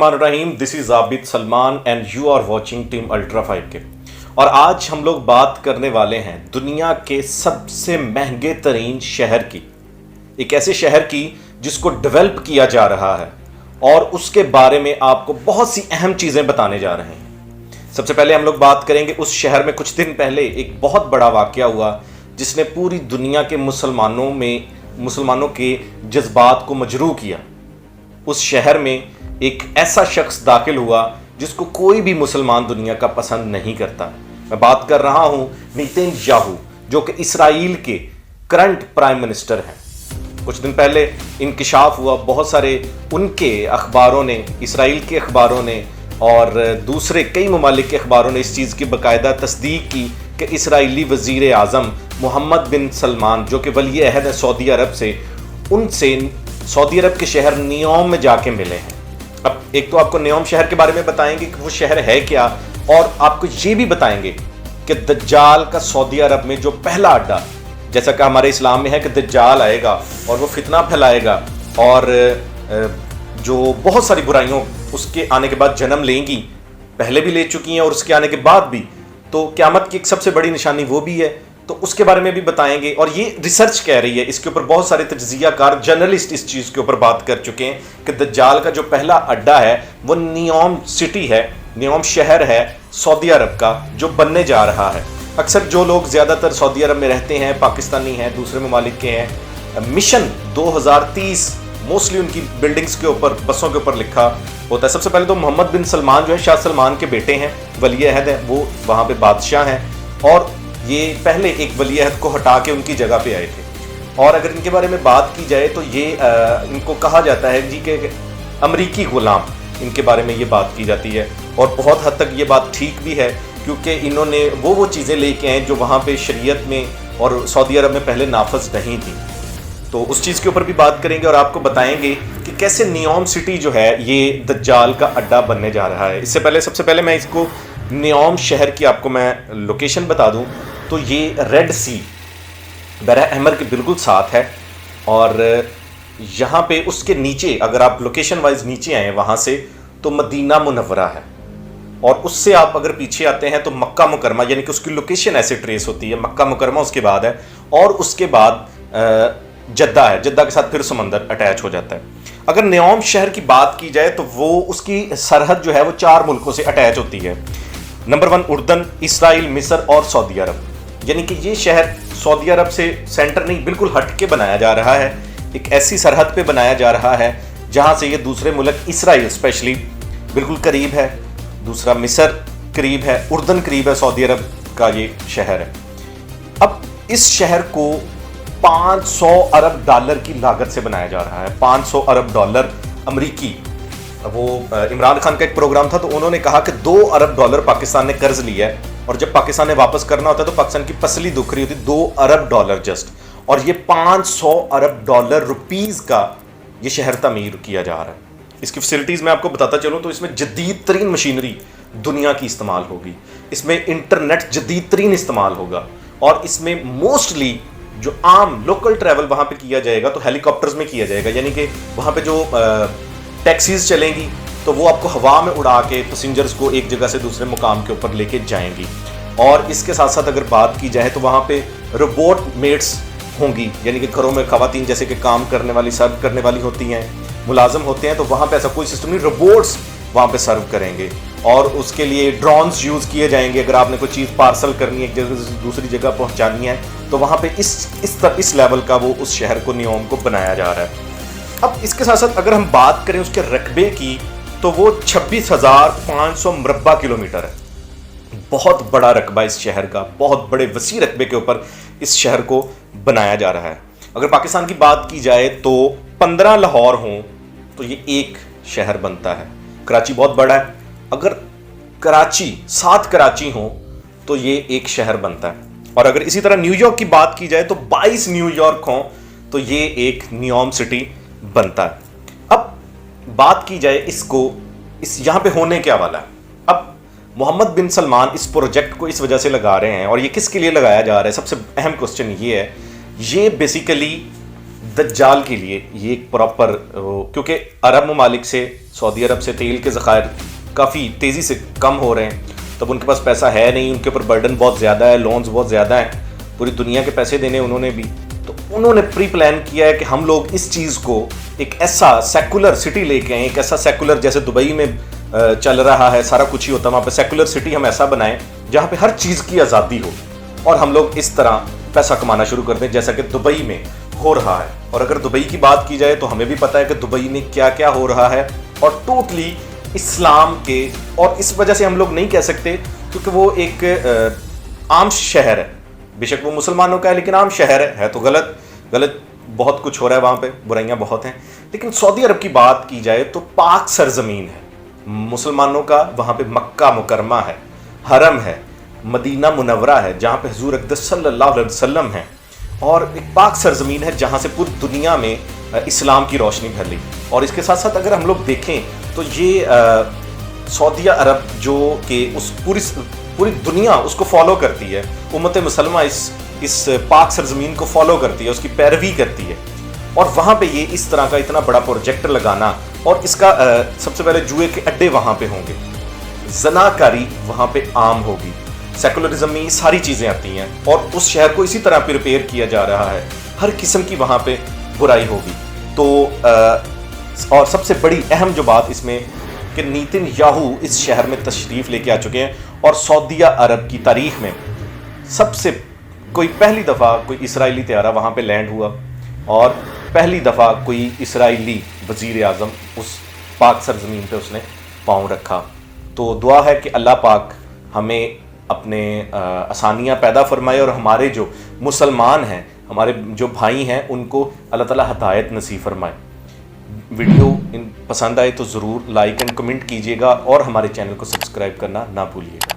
बिस्मिल्लाहिर्रहमानिर्रहीम। This is Abid Salman and you are watching team ultra 5K। और आज हम लोग बात करने वाले हैं दुनिया के सबसे महंगे तरीन शहर की, एक ऐसे शहर की जिसको डेवलप किया जा रहा है और उसके बारे में आपको बहुत सी अहम चीज़ें बताने जा रहे हैं। सबसे पहले हम लोग बात करेंगे उस शहर में कुछ दिन पहले एक बहुत बड़ा वाक़या हुआ जिसने पूरी दुनिया के मुसलमानों के जज्बात को मजरूह किया। उस शहर में एक ऐसा शख्स दाखिल हुआ जिसको कोई भी मुसलमान दुनिया का पसंद नहीं करता। मैं बात कर रहा हूं नेतन्याहू, जो कि इसराइल के करंट प्राइम मिनिस्टर हैं। कुछ दिन पहले इंकिशाफ हुआ, बहुत सारे उनके अखबारों ने, इसराइल के अखबारों ने और दूसरे कई ममालिक के अखबारों ने इस चीज़ की बाकायदा तस्दीक की कि इसराइली वज़ीर आज़म मोहम्मद बिन सलमान, जो कि वली अहद है सऊदी अरब से, उनसे सऊदी अरब के शहर नियोम में जाके मिले हैं। अब एक तो आपको नियोम शहर के बारे में बताएंगे कि वो शहर है क्या, और आपको ये भी बताएंगे कि दज्जाल का सऊदी अरब में जो पहला अड्डा, जैसा कि हमारे इस्लाम में है कि दज्जाल आएगा और वो फितना फैलाएगा और जो बहुत सारी बुराइयों उसके आने के बाद जन्म लेंगी, पहले भी ले चुकी हैं और उसके आने के बाद भी, तो क़यामत की एक सबसे बड़ी निशानी वो भी है, तो उसके बारे में भी बताएंगे। और ये रिसर्च कह रही है, इसके ऊपर बहुत सारे तज्ज़ियाकार जर्नलिस्ट इस चीज़ के ऊपर बात कर चुके हैं कि दज्जाल का जो पहला अड्डा है वो नियोम सिटी है, नियोम शहर है सऊदी अरब का, जो बनने जा रहा है। अक्सर जो लोग ज़्यादातर सऊदी अरब में रहते हैं, पाकिस्तानी हैं, दूसरे ममालिक के हैं, मिशन 2030 मोस्टली उनकी बिल्डिंग्स के ऊपर, बसों के ऊपर लिखा होता है। सबसे पहले तो मोहम्मद बिन सलमान जो है शाह सलमान के बेटे हैं, वली अहद हैं, वो वहाँ पे बादशाह हैं और ये पहले एक वली अहद को हटा के उनकी जगह पे आए थे। और अगर इनके बारे में बात की जाए तो ये इनको कहा जाता है जी के अमरीकी ग़ुलाम, इनके बारे में ये बात की जाती है और बहुत हद तक ये बात ठीक भी है, क्योंकि इन्होंने वो चीज़ें लेके आए जो वहाँ पे शरीयत में और सऊदी अरब में पहले नाफज नहीं थी। तो उस चीज़ के ऊपर भी बात करेंगे और आपको बताएंगे कि कैसे नियोम सिटी जो है ये दज्जाल का अड्डा बनने जा रहा है। इससे पहले सबसे पहले मैं इसको नियोम शहर की आपको मैं लोकेशन बता दूं तो ये रेड सी बहर अहमर के बिल्कुल साथ है और यहाँ पे उसके नीचे अगर आप लोकेशन वाइज नीचे आए वहाँ से तो मदीना मुनव्वरा है, और उससे आप अगर पीछे आते हैं तो मक्का मुकरमा, यानी कि उसकी लोकेशन ऐसे ट्रेस होती है, मक्का मुकरमा उसके बाद है और उसके बाद जद्दा है, जद्दा के साथ फिर समंदर अटैच हो जाता है। अगर नियोम शहर की बात की जाए तो वो उसकी सरहद जो है वो 4 मुल्कों से अटैच होती है। नंबर 1 उर्दन, इसराइल, मिस्र और सऊदी अरब, यानी कि ये शहर सऊदी अरब से सेंटर नहीं, बिल्कुल हट के बनाया जा रहा है, एक ऐसी सरहद पे बनाया जा रहा है जहाँ से ये दूसरे मुल्क, इसराइल स्पेशली बिल्कुल करीब है, दूसरा मिस्र करीब है, उर्दन करीब है, सऊदी अरब का ये शहर है। अब इस शहर को 500 अरब डॉलर की लागत से बनाया जा रहा है, 500 अरब डॉलर अमरीकी। वो इमरान खान का एक प्रोग्राम था तो उन्होंने कहा कि 2 अरब डॉलर पाकिस्तान ने कर्ज लिया है और जब पाकिस्तान ने वापस करना होता है तो पाकिस्तान की पसली दुख रही होती, 2 अरब डॉलर जस्ट, और ये 500 अरब डॉलर रुपीज़ का ये शहर तमीर किया जा रहा है। इसकी फैसिलिटीज़ मैं आपको बताता चलूँ तो इसमें जदीद तरीन मशीनरी दुनिया की इस्तेमाल होगी, इसमें इंटरनेट जदीद तरीन इस्तेमाल होगा और इसमें मोस्टली जो आम लोकल ट्रैवल वहाँ पे किया जाएगा तो हेलीकॉप्टर्स में किया जाएगा, यानी कि वहाँ पे जो टैक्सीज चलेंगी तो वो आपको हवा में उड़ा के पैसेंजर्स को एक जगह से दूसरे मुकाम के ऊपर लेके जाएंगी। और इसके साथ साथ अगर बात की जाए तो वहाँ पे रोबोट मेट्स होंगी, यानी कि घरों में खवातीन जैसे कि काम करने वाली, सर्व करने वाली होती हैं, मुलाजम होते हैं, तो वहाँ पे ऐसा कोई सिस्टम नहीं, रोबोट्स वहाँ पे सर्व करेंगे और उसके लिए ड्रोन्स यूज़ किए जाएंगे। अगर आपने कोई चीज़ पार्सल करनी है, एक जगह से दूसरी जगह पहुँचानी है, तो वहाँ पे इस लेवल का वो उस शहर को, नियोम को बनाया जा रहा है। अब इसके साथ साथ अगर हम बात करें उसके रकबे की तो वो 26,500 मुरब्बा किलोमीटर है। बहुत बड़ा रकबा इस शहर का, बहुत बड़े वसी रकबे के ऊपर इस शहर को बनाया जा रहा है। अगर पाकिस्तान की बात की जाए तो 15 लाहौर हों तो ये एक शहर बनता है। कराची बहुत बड़ा है, अगर कराची 7 कराची हों तो ये एक शहर बनता है। और अगर इसी तरह न्यूयॉर्क की बात की जाए तो 22 न्यूयॉर्क हों तो ये एक नियोम सिटी बनता है। अब बात की जाए इस यहाँ पे होने क्या वाला है। अब मोहम्मद बिन सलमान इस प्रोजेक्ट को इस वजह से लगा रहे हैं और ये किसके लिए लगाया जा रहा है, सबसे अहम क्वेश्चन ये है, ये बेसिकली دجال کے لیے یہ ایک پراپر، کیونکہ عرب ممالک سے، سعودی عرب سے تیل کے ذخائر کافی تیزی سے کم ہو رہے ہیں، تب ان کے پاس پیسہ ہے نہیں، ان کے اوپر برڈن بہت زیادہ ہے، لونز بہت زیادہ ہیں، پوری دنیا کے پیسے دینے انہوں نے بھی، تو انہوں نے پری پلان کیا ہے کہ ہم لوگ اس چیز کو ایک ایسا سیکولر سٹی لے کے آئیں، ایک ایسا سیکولر، جیسے دبئی میں چل رہا ہے سارا کچھ ہی ہوتا ہے وہاں پہ، سیکولر سٹی ہم ایسا بنائیں جہاں پہ ہر چیز کی آزادی ہو، اور ہم لوگ اس طرح پیسہ کمانا شروع کر دیں جیسا کہ دبئی میں ہو رہا ہے۔ اور اگر دبئی کی بات کی جائے تو ہمیں بھی پتہ ہے کہ دبئی میں کیا کیا ہو رہا ہے، اور ٹوٹلی اسلام کے، اور اس وجہ سے ہم لوگ نہیں کہہ سکتے کیونکہ وہ ایک عام شہر ہے، بے شک وہ مسلمانوں کا ہے لیکن عام شہر ہے تو غلط بہت کچھ ہو رہا ہے وہاں پہ، برائیاں بہت ہیں، لیکن سعودی عرب کی بات کی جائے تو پاک سرزمین ہے مسلمانوں کا، وہاں پہ مکہ مکرمہ ہے، حرم ہے، مدینہ منورہ ہے جہاں پہ حضور اقدس صلی اللہ علیہ وسلم ہیں، اور ایک پاک سرزمین ہے جہاں سے پوری دنیا میں اسلام کی روشنی پھیلی۔ اور اس کے ساتھ ساتھ اگر ہم لوگ دیکھیں تو یہ سعودیہ عرب جو کہ اس پوری دنیا اس کو فالو کرتی ہے، امت مسلمہ اس پاک سرزمین کو فالو کرتی ہے، اس کی پیروی کرتی ہے، اور وہاں پہ یہ اس طرح کا اتنا بڑا پروجیکٹ لگانا، اور اس کا سب سے پہلے جوئے کے اڈے وہاں پہ ہوں گے، زنا کاری وہاں پہ عام ہوگی، سیکولرزم میں یہ ساری چیزیں آتی ہیں، اور اس شہر کو اسی طرح پریپیئر کیا جا رہا ہے، ہر قسم کی وہاں پہ برائی ہوگی۔ تو اور سب سے بڑی اہم جو بات اس میں کہ نیتن یاہو اس شہر میں تشریف لے کے آ چکے ہیں، اور سعودیہ عرب کی تاریخ میں سب سے پہلی دفعہ کوئی اسرائیلی طیارہ وہاں پہ لینڈ ہوا، اور پہلی دفعہ کوئی اسرائیلی وزیر اعظم اس پاک سرزمین پہ اس نے پاؤں رکھا۔ تو دعا ہے کہ اللہ پاک ہمیں اپنے آسانیاں پیدا فرمائے، اور ہمارے جو مسلمان ہیں، ہمارے جو بھائی ہیں، ان کو اللہ تعالیٰ ہدایت نصیب فرمائے۔ ویڈیو پسند آئے تو ضرور لائک اینڈ کمنٹ کیجیے گا، اور ہمارے چینل کو سبسکرائب کرنا نہ بھولیے گا۔